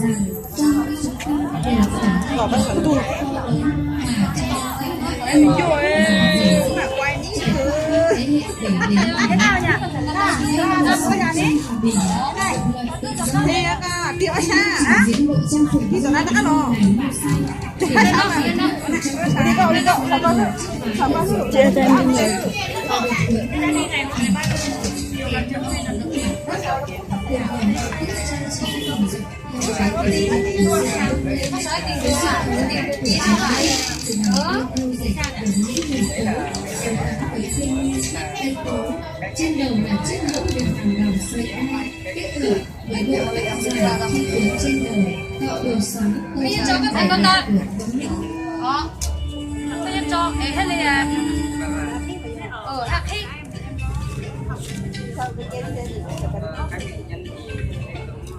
rằng con chúng ta đều phải Bỏ bớt phần tu. em rồi mà quay ní thế nào nhỉ? Thế à, tiểu xa đi rồi nó đã rồi. Đi cậu, sao có sự chia sẻ như này. Trên đầu là chiếc mũ được hàng đầu sợi ai kết hợp với bộ dài chi phối trên đầu tạo độ sáng tô sáng vẻ đẹp của tấm lĩnh.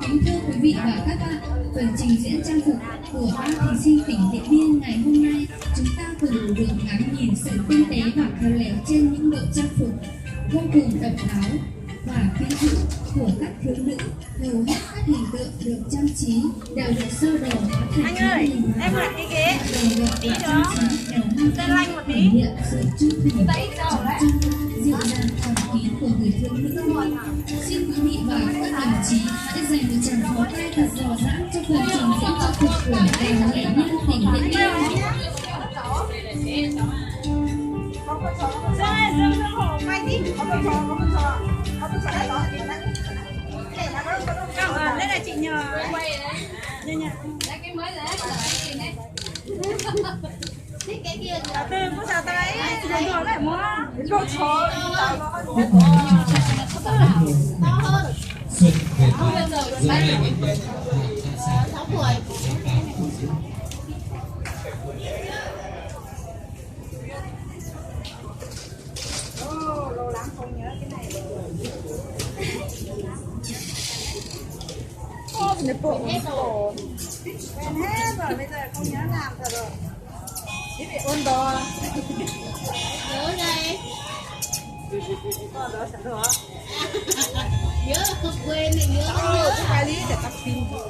Kính thưa quý vị và các bạn, phần trình diễn trang phục của ba thí sinh tỉnh Điện Biên ngày hôm nay, chúng ta cùng được ngắm nhìn sự tinh tế và khéo léo trên những bộ trang phục vô cùng độc đáo và quyến rũ của các thiếu nữ. Hầu hết các hình tượng được trang trí đều được sơ đồ hóa thành Anh ơi, em lại cái ghế tí nữa, tên lanh một tí. Sự trung thủy, trọng trân, dịu dàng thầm kín của người thiếu nữ. Xin quý vị và các đồng chí hãy dành một tràng pháo tay thật rõ ràng cho phần trình diễn trang phục của đoàn nghệ nhân tỉnh Điện Biên. Đây là chị nhờ đây nha. Cái mới đấy này. Thích cái kia Từ có sao tay rồi lại mua. Rồi thôi. Lâu lắm không nhớ cái này rồi. Nó bụng hết rồi. Quen hết rồi, bây giờ không nhớ làm thật rồi. Thế bị ôn đồ. nhớ đây. Con đó sẵn rồi. Nhớ là không quên này nhớ. Cái lý để tắt pin rồi.